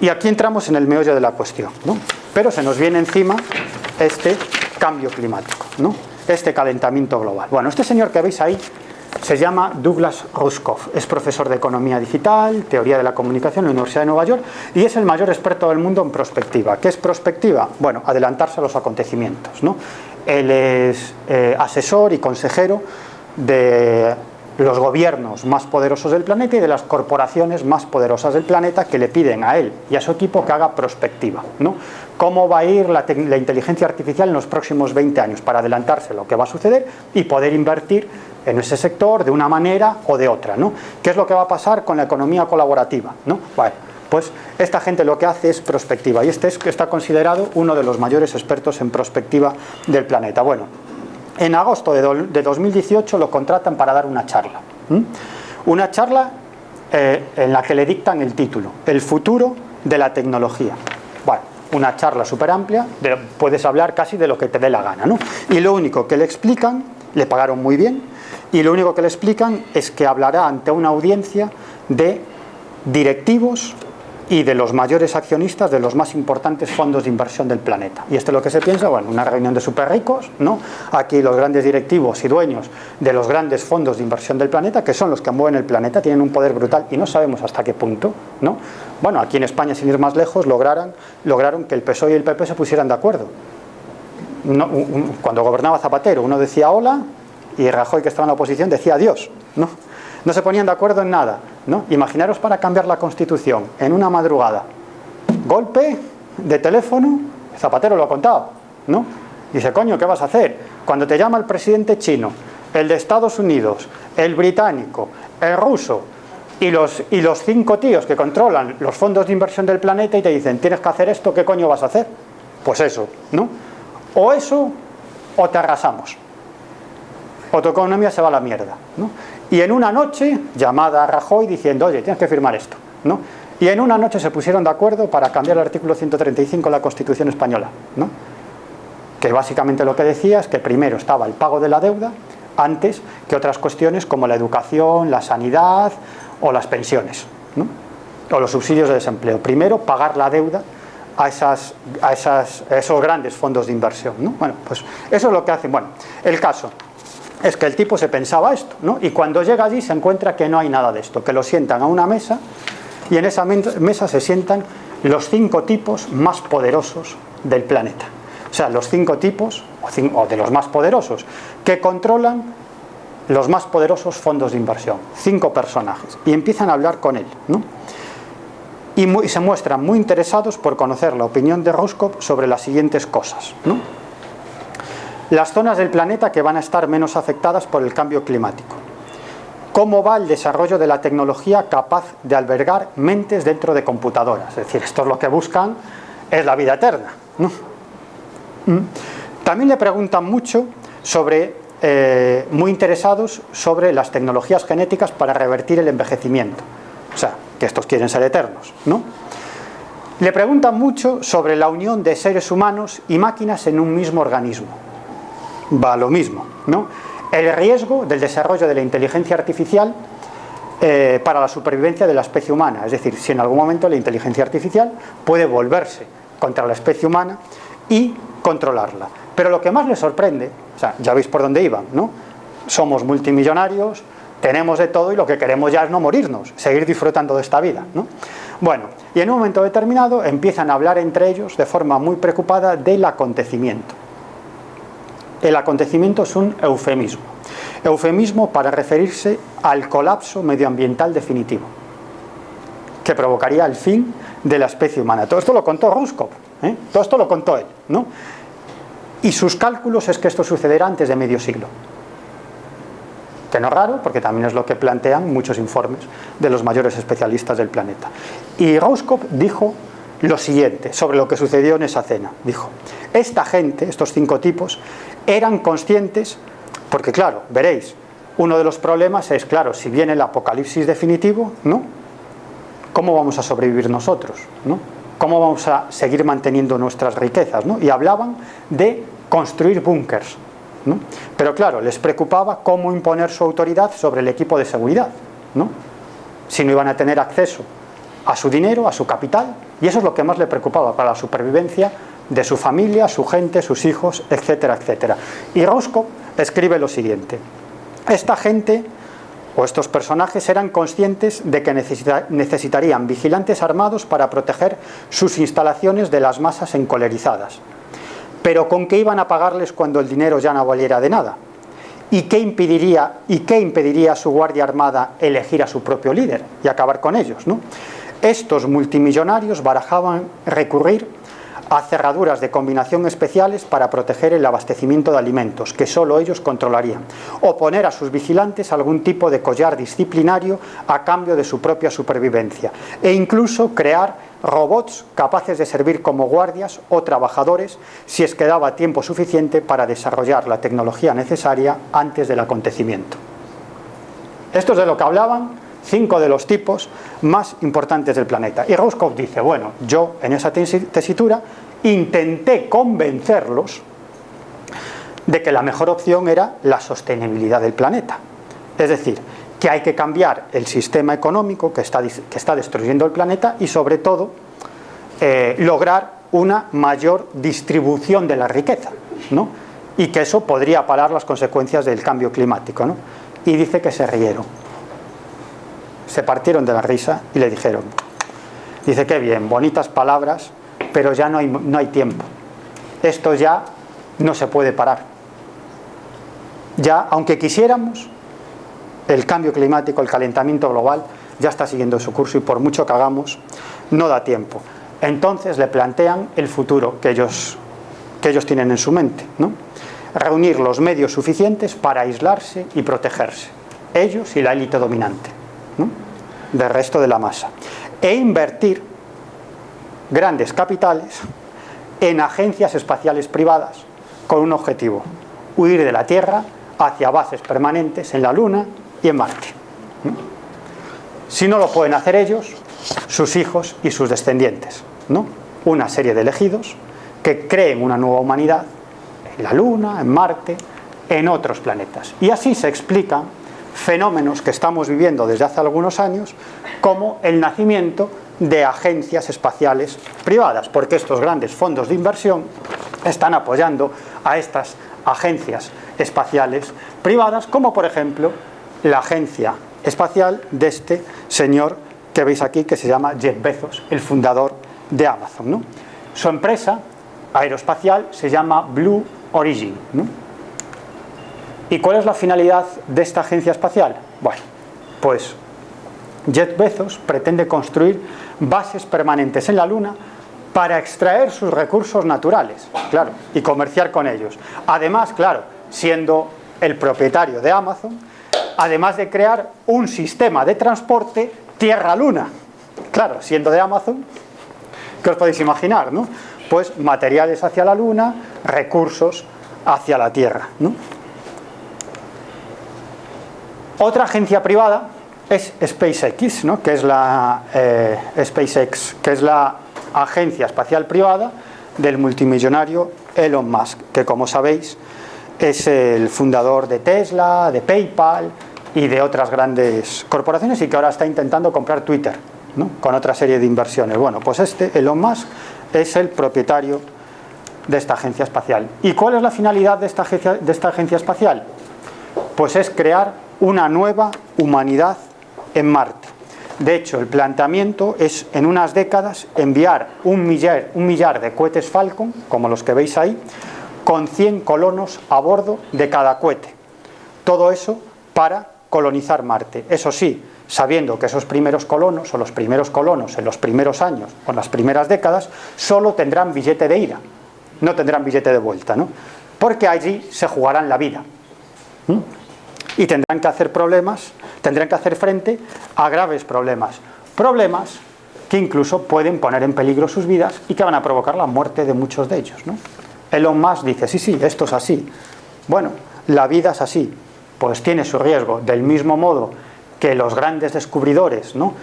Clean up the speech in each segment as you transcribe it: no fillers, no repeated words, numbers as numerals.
Y aquí entramos en el meollo de la cuestión, ¿no? Pero se nos viene encima este cambio climático, ¿no? Este calentamiento global. Bueno, este señor que veis ahí se llama Douglas Rushkoff, es profesor de Economía Digital, Teoría de la Comunicación en la Universidad de Nueva York y es el mayor experto del mundo en prospectiva. ¿Qué es prospectiva? Bueno, adelantarse a los acontecimientos, ¿no? Él es asesor y consejero de los gobiernos más poderosos del planeta y de las corporaciones más poderosas del planeta que le piden a él y a su equipo que haga prospectiva, ¿no? Cómo va a ir la inteligencia artificial en los próximos 20 años para adelantarse a lo que va a suceder y poder invertir en ese sector de una manera o de otra, ¿no? ¿Qué es lo que va a pasar con la economía colaborativa, ¿no? Bueno, pues esta gente lo que hace es prospectiva y está considerado uno de los mayores expertos en prospectiva del planeta. Bueno, en agosto de 2018 lo contratan para dar una charla. Una charla en la que le dictan el título, El futuro de la tecnología. Bueno, una charla súper amplia, puedes hablar casi de lo que te dé la gana, ¿no? Y lo único que le explican, le pagaron muy bien, y lo único que le explican es que hablará ante una audiencia de directivos y de los mayores accionistas de los más importantes fondos de inversión del planeta. Y esto es lo que se piensa, bueno, una reunión de súper ricos, ¿no? Aquí los grandes directivos y dueños de los grandes fondos de inversión del planeta, que son los que mueven el planeta, tienen un poder brutal y no sabemos hasta qué punto, ¿no? Bueno, aquí en España, sin ir más lejos, lograron que el PSOE y el PP se pusieran de acuerdo. Cuando gobernaba Zapatero, uno decía hola y Rajoy, que estaba en la oposición, decía adiós, ¿no? No se ponían de acuerdo en nada, ¿no? Imaginaros para cambiar la Constitución en una madrugada. Golpe de teléfono, Zapatero lo ha contado, ¿no? Dice, coño, ¿qué vas a hacer? Cuando te llama el presidente chino, el de Estados Unidos, el británico, el ruso y los 5 tíos que controlan los fondos de inversión del planeta y te dicen, tienes que hacer esto, ¿qué coño vas a hacer? Pues eso, ¿no? O eso o te arrasamos. O tu economía se va a la mierda, ¿no? Y en una noche, llamada a Rajoy diciendo, oye, tienes que firmar esto, ¿no? Y en una noche se pusieron de acuerdo para cambiar el artículo 135 de la Constitución española, ¿no? Que básicamente lo que decía es que primero estaba el pago de la deuda antes que otras cuestiones como la educación, la sanidad o las pensiones, ¿no? O los subsidios de desempleo. Primero pagar la deuda a esos grandes fondos de inversión, ¿no? Bueno, pues eso es lo que hacen. Bueno, el caso es que el tipo se pensaba esto, ¿no? Y cuando llega allí se encuentra que no hay nada de esto, que lo sientan a una mesa y en esa mesa se sientan los 5 tipos más poderosos del planeta. O sea, los 5 tipos, o de los más poderosos, que controlan los más poderosos fondos de inversión. 5 personajes. Y empiezan a hablar con él, ¿no? Y se muestran muy interesados por conocer la opinión de Rushkoff sobre las siguientes cosas, ¿no? Las zonas del planeta que van a estar menos afectadas por el cambio climático. ¿Cómo va el desarrollo de la tecnología capaz de albergar mentes dentro de computadoras? Es decir, esto es lo que buscan, es la vida eterna, ¿no? También le preguntan mucho sobre, muy interesados sobre las tecnologías genéticas para revertir el envejecimiento. O sea, que estos quieren ser eternos, ¿no? Le preguntan mucho sobre la unión de seres humanos y máquinas en un mismo organismo. Va lo mismo, ¿no? El riesgo del desarrollo de la inteligencia artificial para la supervivencia de la especie humana. Es decir, si en algún momento la inteligencia artificial puede volverse contra la especie humana y controlarla. Pero lo que más les sorprende, o sea, ya veis por dónde iban, ¿no? Somos multimillonarios, tenemos de todo y lo que queremos ya es no morirnos, seguir disfrutando de esta vida, ¿no? Bueno, y en un momento determinado empiezan a hablar entre ellos de forma muy preocupada del acontecimiento. El acontecimiento es un eufemismo. Eufemismo para referirse al colapso medioambiental definitivo, que provocaría el fin de la especie humana. Todo esto lo contó Rushkoff, ¿eh? Todo esto lo contó él, ¿no? Y sus cálculos es que esto sucederá antes de medio siglo. Que no es raro, porque también es lo que plantean muchos informes de los mayores especialistas del planeta. Y Rushkoff dijo lo siguiente sobre lo que sucedió en esa cena. Dijo, esta gente, estos 5 tipos, eran conscientes, porque claro, veréis, uno de los problemas es, claro, si viene el apocalipsis definitivo, ¿no? ¿Cómo vamos a sobrevivir nosotros, ¿no? ¿Cómo vamos a seguir manteniendo nuestras riquezas, ¿no? Y hablaban de construir búnkers, ¿no? Pero claro, les preocupaba cómo imponer su autoridad sobre el equipo de seguridad, ¿no? Si no iban a tener acceso a su dinero, a su capital, y eso es lo que más le preocupaba para la supervivencia de su familia, su gente, sus hijos, etcétera, etcétera. Y Roscoe escribe lo siguiente: esta gente o estos personajes eran conscientes de que necesitarían vigilantes armados para proteger sus instalaciones de las masas encolerizadas. Pero ¿con qué iban a pagarles cuando el dinero ya no valiera de nada? ¿Y qué impediría a su guardia armada elegir a su propio líder y acabar con ellos, ¿no? Estos multimillonarios barajaban recurrir a cerraduras de combinación especiales para proteger el abastecimiento de alimentos que solo ellos controlarían, o poner a sus vigilantes algún tipo de collar disciplinario a cambio de su propia supervivencia, e incluso crear robots capaces de servir como guardias o trabajadores si es que daba tiempo suficiente para desarrollar la tecnología necesaria antes del acontecimiento. Esto es de lo que hablaban 5 de los tipos más importantes del planeta. Y Roscoe dice, bueno, yo en esa tesitura intenté convencerlos de que la mejor opción era la sostenibilidad del planeta. Es decir, que hay que cambiar el sistema económico que está destruyendo el planeta y sobre todo lograr una mayor distribución de la riqueza, ¿no? Y que eso podría parar las consecuencias del cambio climático, ¿no? Y dice que se rieron. Se partieron de la risa y le dijeron, dice, qué bien, bonitas palabras, pero ya no hay tiempo. Esto ya no se puede parar. Ya, aunque quisiéramos, el cambio climático, el calentamiento global, ya está siguiendo su curso y por mucho que hagamos, no da tiempo. Entonces le plantean el futuro que ellos tienen en su mente, ¿no? Reunir los medios suficientes para aislarse y protegerse, ellos y la élite dominante, ¿no?, del resto de la masa, e invertir grandes capitales en agencias espaciales privadas con un objetivo: huir de la Tierra hacia bases permanentes en la Luna y en Marte, ¿no? Si no lo pueden hacer ellos, sus hijos y sus descendientes, ¿no? Una serie de elegidos que creen una nueva humanidad en la Luna, en Marte, en otros planetas. Y así se explican fenómenos que estamos viviendo desde hace algunos años, como el nacimiento de agencias espaciales privadas, porque estos grandes fondos de inversión están apoyando a estas agencias espaciales privadas, como por ejemplo la agencia espacial de este señor que veis aquí, que se llama Jeff Bezos, el fundador de Amazon, ¿no? Su empresa aeroespacial se llama Blue Origin, ¿no? ¿Y cuál es la finalidad de esta agencia espacial? Bueno, pues Jeff Bezos pretende construir bases permanentes en la Luna para extraer sus recursos naturales, claro, y comerciar con ellos. Además, claro, siendo el propietario de Amazon, además de crear un sistema de transporte Tierra-Luna. Claro, siendo de Amazon, ¿qué os podéis imaginar, no? Pues materiales hacia la Luna, recursos hacia la Tierra, ¿no? Otra agencia privada es SpaceX, ¿no?, que es la agencia espacial privada del multimillonario Elon Musk, que, como sabéis, es el fundador de Tesla, de PayPal y de otras grandes corporaciones, y que ahora está intentando comprar Twitter, ¿no?, con otra serie de inversiones. Bueno, pues Elon Musk es el propietario de esta agencia espacial. ¿Y cuál es la finalidad de esta agencia espacial? Pues es crear una nueva humanidad en Marte. De hecho, el planteamiento es, en unas décadas, enviar un millar de cohetes Falcon, como los que veis ahí, con 100 colonos a bordo de cada cohete. Todo eso para colonizar Marte. Eso sí, sabiendo que esos primeros colonos, o los primeros colonos en los primeros años o en las primeras décadas, solo tendrán billete de ida, no tendrán billete de vuelta, ¿no? Porque allí se jugarán la vida. Y tendrán que hacer frente a graves problemas que incluso pueden poner en peligro sus vidas y que van a provocar la muerte de muchos de ellos, ¿no? Elon Musk dice, sí, esto es así. Bueno, la vida es así, pues tiene su riesgo, del mismo modo que los grandes descubridores, ¿no?,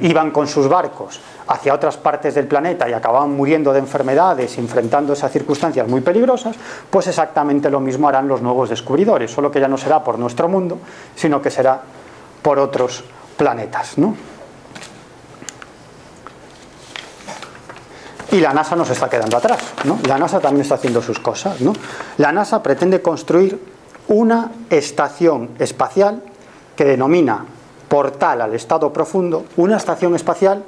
iban con sus barcos hacia otras partes del planeta y acababan muriendo de enfermedades, enfrentándose a circunstancias muy peligrosas, pues exactamente lo mismo harán los nuevos descubridores, solo que ya no será por nuestro mundo, sino que será por otros planetas, ¿no? Y la NASA nos está quedando atrás, ¿no? La NASA también está haciendo sus cosas, ¿no? La NASA pretende construir una estación espacial que denomina Portal al Estado Profundo, una estación espacial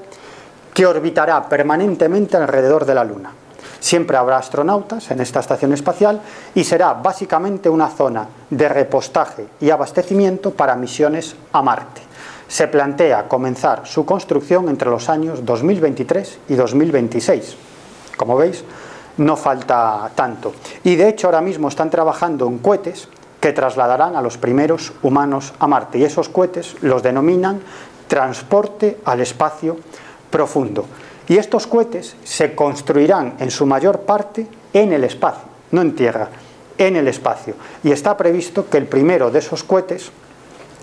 que orbitará permanentemente alrededor de la Luna. Siempre habrá astronautas en esta estación espacial y será básicamente una zona de repostaje y abastecimiento para misiones a Marte. Se plantea comenzar su construcción entre los años 2023 y 2026. Como veis, no falta tanto. Y de hecho ahora mismo están trabajando en cohetes que trasladarán a los primeros humanos a Marte. Y esos cohetes los denominan transporte al espacio profundo. Y estos cohetes se construirán en su mayor parte en el espacio, no en tierra, en el espacio. Y está previsto que el primero de esos cohetes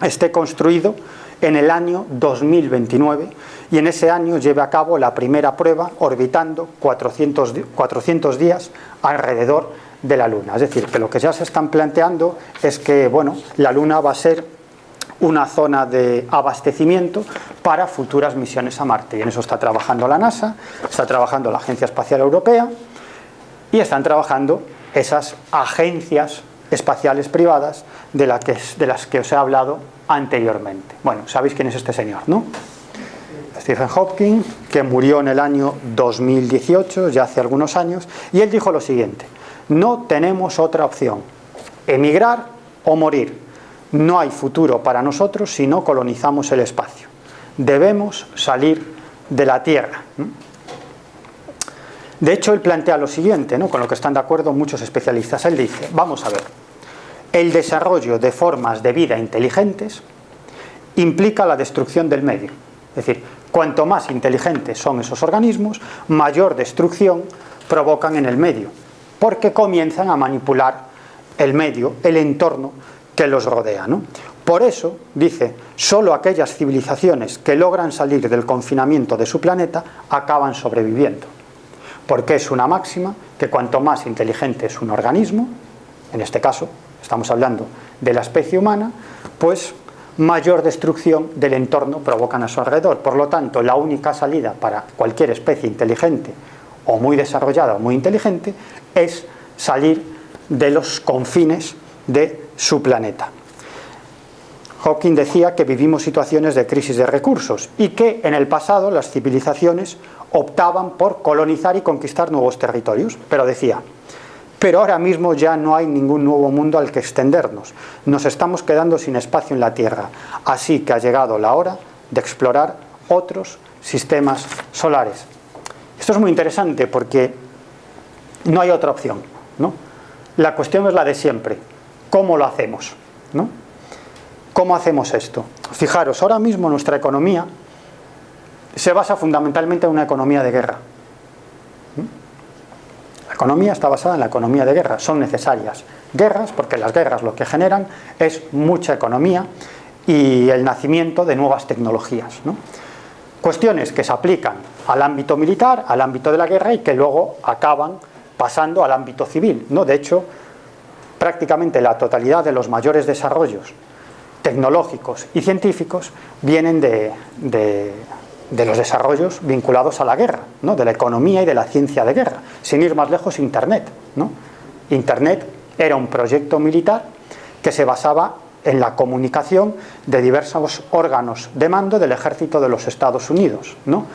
esté construido en el año 2029 y en ese año lleve a cabo la primera prueba orbitando 400 días alrededor de la Luna. Es decir, que lo que ya se están planteando es que, bueno, la Luna va a ser una zona de abastecimiento para futuras misiones a Marte. Y en eso está trabajando la NASA, está trabajando la Agencia Espacial Europea y están trabajando esas agencias espaciales privadas de las que os he hablado anteriormente. Bueno, sabéis quién es este señor, ¿no? Stephen Hawking, que murió en el año 2018, ya hace algunos años, y él dijo lo siguiente: no tenemos otra opción, emigrar o morir. No hay futuro para nosotros si no colonizamos el espacio. Debemos salir de la Tierra. De hecho, él plantea lo siguiente, ¿no?, con lo que están de acuerdo muchos especialistas. Él dice, vamos a ver, el desarrollo de formas de vida inteligentes implica la destrucción del medio. Es decir, cuanto más inteligentes son esos organismos, mayor destrucción provocan en el medio, porque comienzan a manipular el medio, el entorno que los rodea, ¿no? Por eso, dice, solo aquellas civilizaciones que logran salir del confinamiento de su planeta acaban sobreviviendo. Porque es una máxima que cuanto más inteligente es un organismo, en este caso estamos hablando de la especie humana, pues mayor destrucción del entorno provocan a su alrededor. Por lo tanto, la única salida para cualquier especie inteligente o muy desarrollada o muy inteligente es salir de los confines de su planeta. Hawking decía que vivimos situaciones de crisis de recursos y que en el pasado las civilizaciones optaban por colonizar y conquistar nuevos territorios, pero decía, pero ahora mismo ya no hay ningún nuevo mundo al que extendernos, nos estamos quedando sin espacio en la Tierra, así que ha llegado la hora de explorar otros sistemas solares. Esto es muy interesante porque no hay otra opción, ¿no? La cuestión es la de siempre, ¿cómo lo hacemos?, ¿no? ¿Cómo hacemos esto? Fijaros, ahora mismo nuestra economía se basa fundamentalmente en una economía de guerra. La economía está basada en la economía de guerra. Son necesarias guerras, porque las guerras lo que generan es mucha economía y el nacimiento de nuevas tecnologías, ¿no? Cuestiones que se aplican al ámbito militar, al ámbito de la guerra y que luego acaban pasando al ámbito civil, ¿no? De hecho, prácticamente la totalidad de los mayores desarrollos tecnológicos y científicos vienen de los desarrollos vinculados a la guerra, ¿no?, de la economía y de la ciencia de guerra. Sin ir más lejos, Internet, ¿no? Internet era un proyecto militar que se basaba en la comunicación de diversos órganos de mando del ejército de los Estados Unidos, ¿no?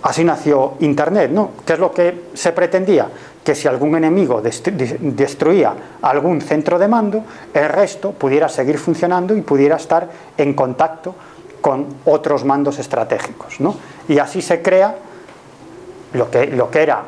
Así nació Internet, ¿no? ¿Qué es lo que se pretendía? Que si algún enemigo destruía algún centro de mando, el resto pudiera seguir funcionando y pudiera estar en contacto con otros mandos estratégicos, ¿no? Y así se crea lo que era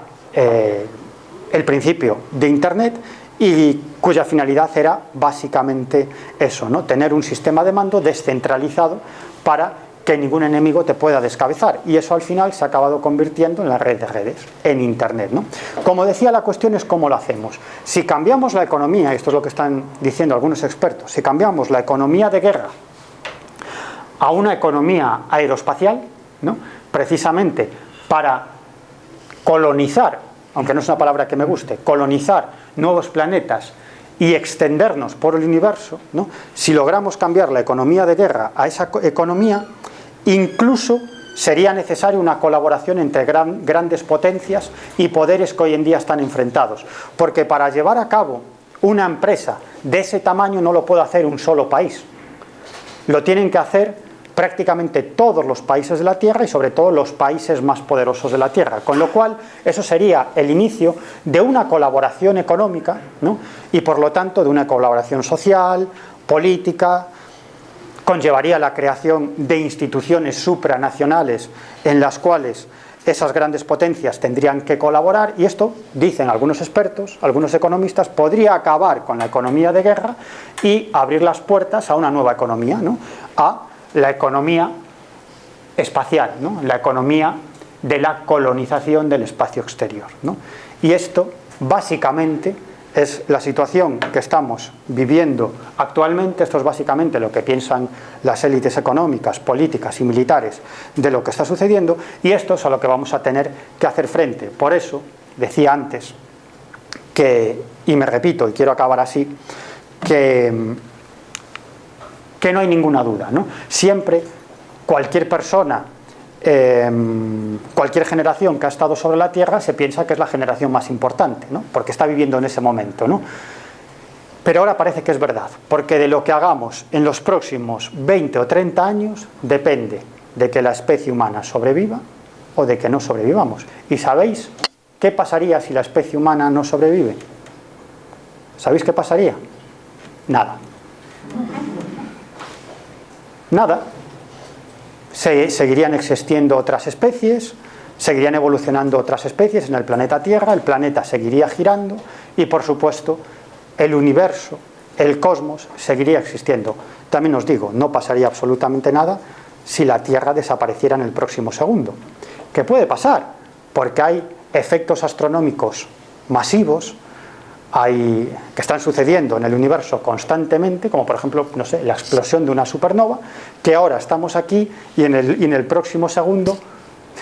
el principio de Internet y cuya finalidad era básicamente eso, ¿no?, tener un sistema de mando descentralizado para que ningún enemigo te pueda descabezar, y eso al final se ha acabado convirtiendo en la red de redes, en Internet, ¿no? Como decía, la cuestión es cómo lo hacemos. Si cambiamos la economía, y esto es lo que están diciendo algunos expertos, si cambiamos la economía de guerra a una economía aeroespacial, ¿no?, precisamente para colonizar, aunque no es una palabra que me guste, colonizar nuevos planetas y extendernos por el universo, ¿no?, si logramos cambiar la economía de guerra a esa economía, incluso sería necesaria una colaboración entre grandes potencias y poderes que hoy en día están enfrentados, porque para llevar a cabo una empresa de ese tamaño no lo puede hacer un solo país, lo tienen que hacer prácticamente todos los países de la Tierra y sobre todo los países más poderosos de la Tierra, con lo cual eso sería el inicio de una colaboración económica, ¿no? Y por lo tanto de una colaboración social, política, conllevaría la creación de instituciones supranacionales en las cuales esas grandes potencias tendrían que colaborar, y esto, dicen algunos expertos, algunos economistas, podría acabar con la economía de guerra y abrir las puertas a una nueva economía, ¿no? A la economía espacial, ¿no? La economía de la colonización del espacio exterior, ¿no? Y esto, básicamente, es la situación que estamos viviendo actualmente. Esto es básicamente lo que piensan las élites económicas, políticas y militares de lo que está sucediendo, y esto es a lo que vamos a tener que hacer frente. Por eso decía antes que, y me repito y quiero acabar así, que no hay ninguna duda, ¿no? Siempre cualquier persona, cualquier generación que ha estado sobre la Tierra se piensa que es la generación más importante, ¿no? Porque está viviendo en ese momento, ¿no? Pero ahora parece que es verdad, porque de lo que hagamos en los próximos 20 o 30 años depende de que la especie humana sobreviva o de que no sobrevivamos. ¿Y sabéis qué pasaría si la especie humana no sobrevive? ¿Sabéis qué pasaría? Nada. Nada. Seguirían existiendo otras especies, seguirían evolucionando otras especies en el planeta Tierra, el planeta seguiría girando y, por supuesto, el universo, el cosmos, seguiría existiendo. También os digo, no pasaría absolutamente nada si la Tierra desapareciera en el próximo segundo. ¿Qué puede pasar? Porque hay efectos astronómicos masivos que están sucediendo en el universo constantemente, como por ejemplo, no sé, la explosión de una supernova, que ahora estamos aquí y en el próximo segundo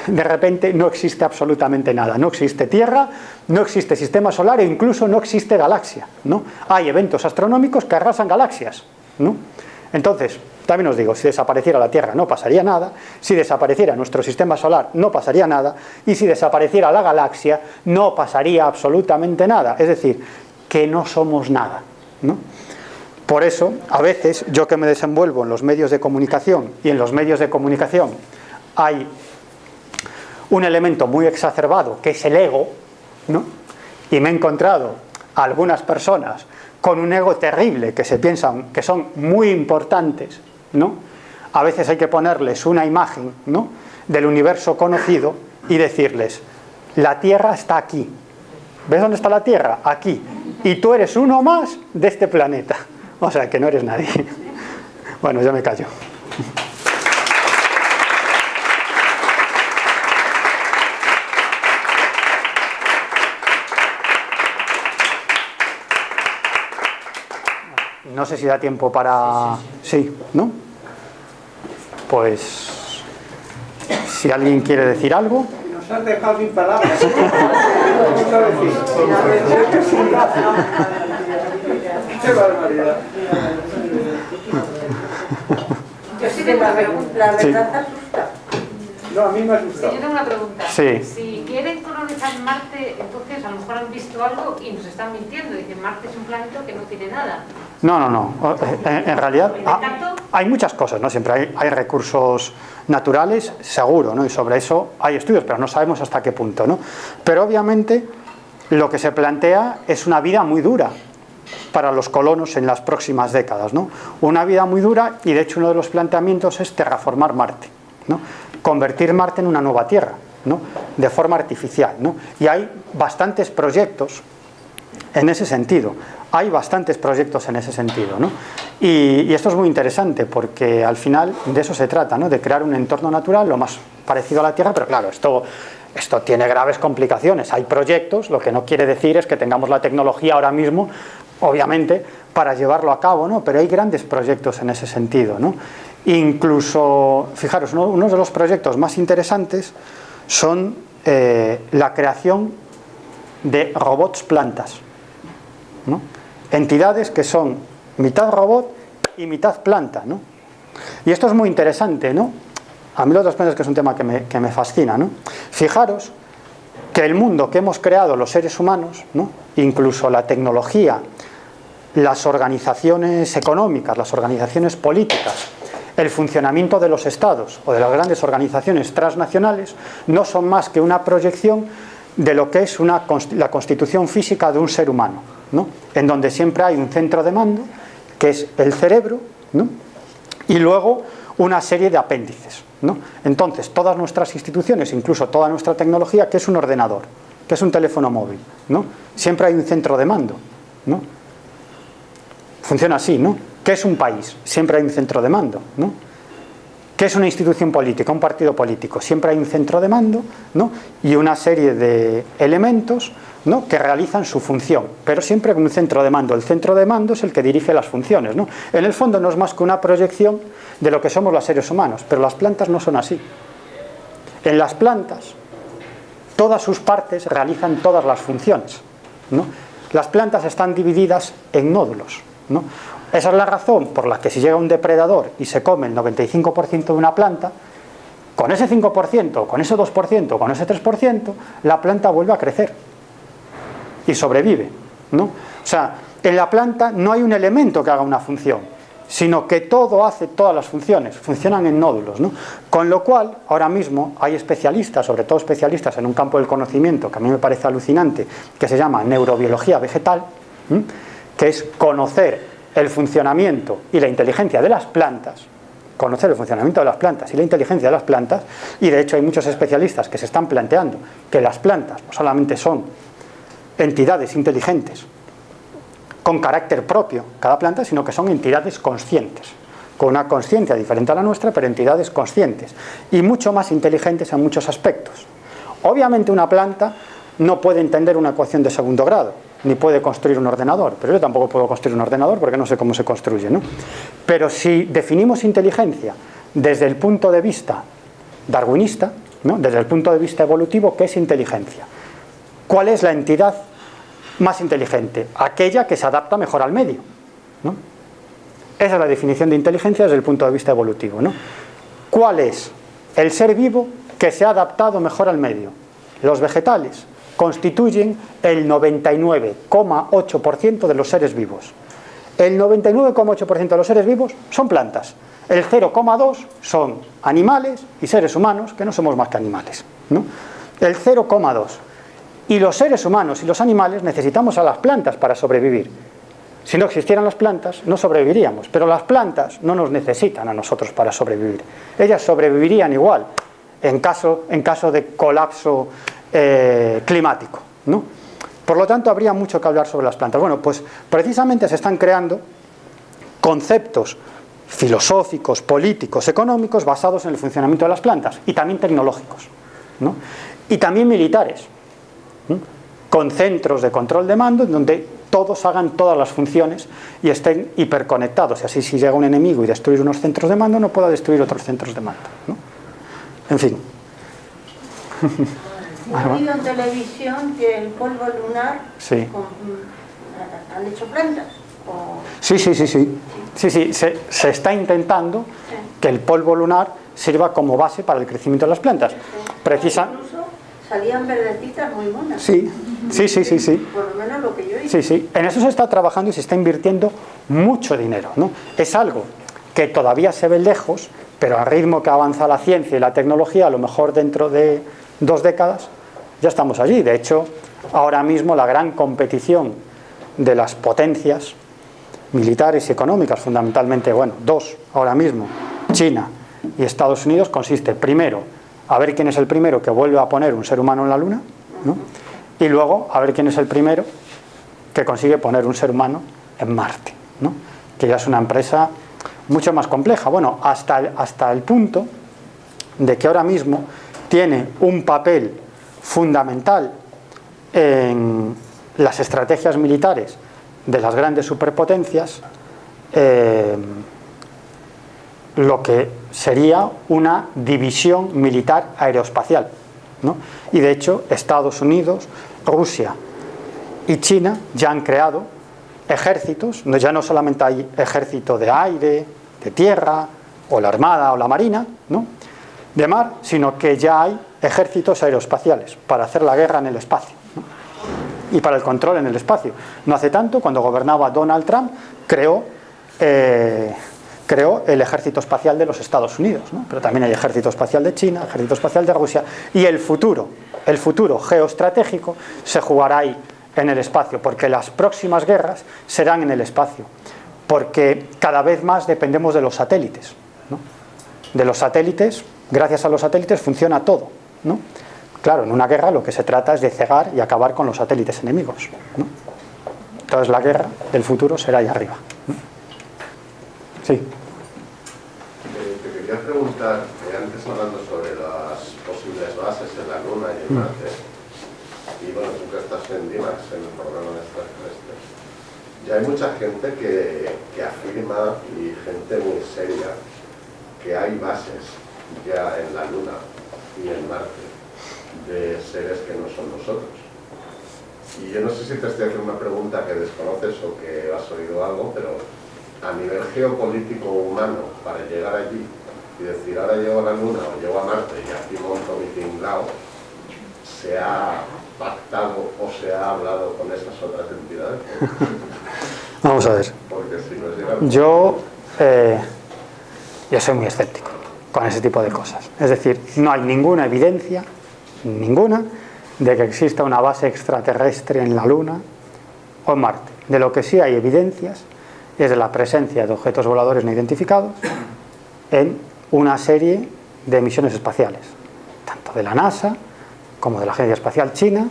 de repente no existe absolutamente nada. No existe Tierra, no existe sistema solar e incluso no existe galaxia, ¿no? Hay eventos astronómicos que arrasan galaxias, ¿no? Entonces, también os digo, si desapareciera la Tierra no pasaría nada, si desapareciera nuestro sistema solar no pasaría nada, y si desapareciera la galaxia no pasaría absolutamente nada. Es decir, que no somos nada, ¿no? Por eso, a veces, yo que me desenvuelvo en los medios de comunicación, y en los medios de comunicación hay un elemento muy exacerbado que es el ego, ¿no? Y me he encontrado a algunas personas con un ego terrible que se piensan que son muy importantes, ¿no? A veces hay que ponerles una imagen, ¿no?, del universo conocido y decirles: la Tierra está aquí. ¿Ves dónde está la Tierra? Aquí. Y tú eres uno más de este planeta. O sea, que no eres nadie. Bueno, ya me callo. No sé si da tiempo para... Sí, ¿no? Pues... si alguien quiere decir algo... Nos has dejado sin palabras. ¡Qué barbaridad! Yo sí tengo una pregunta. ¿La verdad te asusta? No, a mí me asusta. Sí, yo tengo una pregunta. Sí. Si quieren colonizar Marte, entonces a lo mejor han visto algo y nos están mintiendo. Dicen, Marte es un planeta que no tiene nada. No. En realidad hay muchas cosas, ¿no? Siempre hay recursos naturales, seguro, ¿no? Y sobre eso hay estudios, pero no sabemos hasta qué punto, ¿no? Pero obviamente lo que se plantea es una vida muy dura para los colonos en las próximas décadas, ¿no? Una vida muy dura, y de hecho uno de los planteamientos es terraformar Marte, ¿no? Convertir Marte en una nueva Tierra, ¿no?, de forma artificial, ¿no? Y hay bastantes proyectos en ese sentido. Hay bastantes proyectos en ese sentido, ¿no? Y esto es muy interesante porque al final de eso se trata, ¿no?, de crear un entorno natural lo más parecido a la Tierra, pero claro, esto tiene graves complicaciones. Hay proyectos, lo que no quiere decir es que tengamos la tecnología ahora mismo, obviamente, para llevarlo a cabo, ¿no? Pero hay grandes proyectos en ese sentido, ¿no? Incluso, fijaros, uno de los proyectos más interesantes son la creación de robots plantas, ¿no? Entidades que son mitad robot y mitad planta, ¿no? Y esto es muy interesante, ¿no? A mí lo de los planetas es que es un tema que me fascina, ¿no? Fijaros que el mundo que hemos creado los seres humanos, ¿no? Incluso la tecnología, las organizaciones económicas, las organizaciones políticas, el funcionamiento de los estados o de las grandes organizaciones transnacionales no son más que una proyección de lo que es la constitución física de un ser humano, ¿no? En donde siempre hay un centro de mando, que es el cerebro, ¿no? Y luego una serie de apéndices, ¿no? Entonces todas nuestras instituciones, incluso toda nuestra tecnología, que es un ordenador, que es un teléfono móvil, ¿no? Siempre hay un centro de mando, ¿no? Funciona así, ¿no? ¿Qué es un país? Siempre hay un centro de mando, ¿no? ¿Qué es una institución política? Un partido político. Siempre hay un centro de mando, ¿no? Y una serie de elementos, ¿no? Que realizan su función, pero siempre con un centro de mando. El centro de mando es el que dirige las funciones, ¿no? En el fondo no es más que una proyección de lo que somos los seres humanos, pero las plantas no son así. En las plantas, todas sus partes realizan todas las funciones, ¿no? Las plantas están divididas en nódulos, ¿no? Esa es la razón por la que si llega un depredador y se come el 95% de una planta, con ese 5%, con ese 2%, con ese 3%, la planta vuelve a crecer y sobrevive, ¿no? O sea, en la planta no hay un elemento que haga una función, sino que todo hace todas las funciones, funcionan en nódulos, ¿no? Con lo cual, ahora mismo hay especialistas, sobre todo especialistas en un campo del conocimiento que a mí me parece alucinante, que se llama neurobiología vegetal, que es conocer el funcionamiento y la inteligencia de las plantas, conocer el funcionamiento de las plantas y la inteligencia de las plantas, y de hecho hay muchos especialistas que se están planteando que las plantas no solamente son entidades inteligentes con carácter propio, cada planta, sino que son entidades conscientes, con una conciencia diferente a la nuestra, pero entidades conscientes y mucho más inteligentes en muchos aspectos. Obviamente una planta no puede entender una ecuación de segundo grado, ni puede construir un ordenador, pero yo tampoco puedo construir un ordenador porque no sé cómo se construye, ¿no? Pero si definimos inteligencia desde el punto de vista darwinista, ¿no? Desde el punto de vista evolutivo, ¿qué es inteligencia? ¿Cuál es la entidad más inteligente? Aquella que se adapta mejor al medio, ¿no? Esa es la definición de inteligencia desde el punto de vista evolutivo, ¿no? ¿Cuál es el ser vivo que se ha adaptado mejor al medio? Los vegetales constituyen el 99,8% de los seres vivos. El 99,8% de los seres vivos son plantas. El 0,2% son animales y seres humanos, que no somos más que animales, ¿no? El 0,2%. Y los seres humanos y los animales necesitamos a las plantas para sobrevivir. Si no existieran las plantas, no sobreviviríamos. Pero las plantas no nos necesitan a nosotros para sobrevivir. Ellas sobrevivirían igual en caso de colapso climático, ¿no? Por lo tanto, habría mucho que hablar sobre las plantas. Bueno, pues precisamente se están creando conceptos filosóficos, políticos, económicos basados en el funcionamiento de las plantas y también tecnológicos, ¿no? Y también militares, ¿no? Con centros de control de mando en donde todos hagan todas las funciones y estén hiperconectados. Y así, si llega un enemigo y destruye unos centros de mando, no pueda destruir otros centros de mando, ¿no? En fin. He oído en televisión que el polvo lunar Sí. han hecho plantas. Sí. Se está intentando que el polvo lunar sirva como base para el crecimiento de las plantas. Incluso salían verdecitas muy monas. Sí. Por lo menos lo que yo hice. Sí. En eso se está trabajando y se está invirtiendo mucho dinero, ¿no? Es algo que todavía se ve lejos, pero al ritmo que avanza la ciencia y la tecnología, a lo mejor dentro de 2 décadas ya estamos allí. De hecho, ahora mismo la gran competición de las potencias militares y económicas, fundamentalmente, bueno, 2 ahora mismo, China y Estados Unidos, consiste primero a ver quién es el primero que vuelve a poner un ser humano en la Luna, ¿no? Y luego a ver quién es el primero que consigue poner un ser humano en Marte, ¿no? Que ya es una empresa mucho más compleja. Bueno, hasta el punto de que ahora mismo tiene un papel fundamental en las estrategias militares de las grandes superpotencias, lo que sería una división militar aeroespacial, ¿no? Y de hecho Estados Unidos, Rusia y China ya han creado ejércitos. Ya no solamente hay ejército de aire, de tierra, o la armada o la marina, ¿no? de mar, sino que ya hay ejércitos aeroespaciales para hacer la guerra en el espacio, ¿no? Y para el control en el espacio. No hace tanto, cuando gobernaba Donald Trump, creó el ejército espacial de los Estados Unidos, ¿no? Pero también hay ejército espacial de China, ejército espacial de Rusia, y el futuro geoestratégico se jugará ahí, en el espacio, porque las próximas guerras serán en el espacio, porque cada vez más dependemos de los satélites, ¿no? De los satélites, gracias a los satélites funciona todo, ¿no? Claro, en una guerra lo que se trata es de cegar y acabar con los satélites enemigos, ¿no? Entonces la guerra del futuro será ahí arriba, ¿no? Sí. Te quería preguntar, antes hablando sobre las posibles bases en la Luna y en Marte, y bueno, tú que estás en DIMAX, en el programa de extraterrestres, ya hay mucha gente que afirma, y gente muy seria, que hay bases ya en la Luna y en Marte de seres que no son nosotros. Y yo no sé si te estoy haciendo una pregunta que desconoces o que has oído algo, pero a nivel geopolítico humano, para llegar allí y decir ahora llego a la Luna o llego a Marte y aquí monto mi tinglao, ¿se ha pactado o se ha hablado con esas otras entidades? Vamos a ver. Porque si no llega... Yo soy muy escéptico con ese tipo de cosas. Es decir, no hay ninguna evidencia, ninguna, de que exista una base extraterrestre en la Luna o en Marte. De lo que sí hay evidencias es de la presencia de objetos voladores no identificados en una serie de misiones espaciales, tanto de la NASA como de la Agencia Espacial China,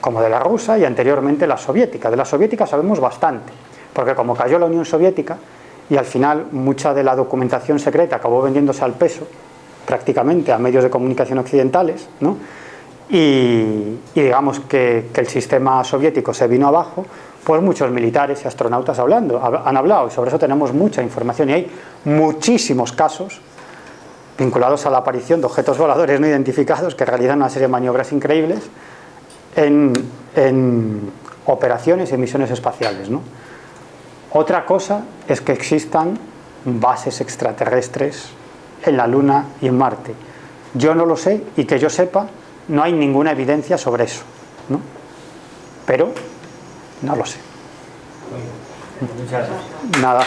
como de la rusa y anteriormente la soviética. De la soviética sabemos bastante, porque como cayó la Unión Soviética y al final mucha de la documentación secreta acabó vendiéndose al peso prácticamente a medios de comunicación occidentales, ¿no? Y digamos que el sistema soviético se vino abajo, pues muchos militares y astronautas han hablado, y sobre eso tenemos mucha información, y hay muchísimos casos vinculados a la aparición de objetos voladores no identificados que realizan una serie de maniobras increíbles en operaciones y misiones espaciales, ¿no? Otra cosa es que existan bases extraterrestres en la Luna y en Marte. Yo no lo sé, y que yo sepa, no hay ninguna evidencia sobre eso, ¿no? Pero no lo sé. Muchas gracias. Nada.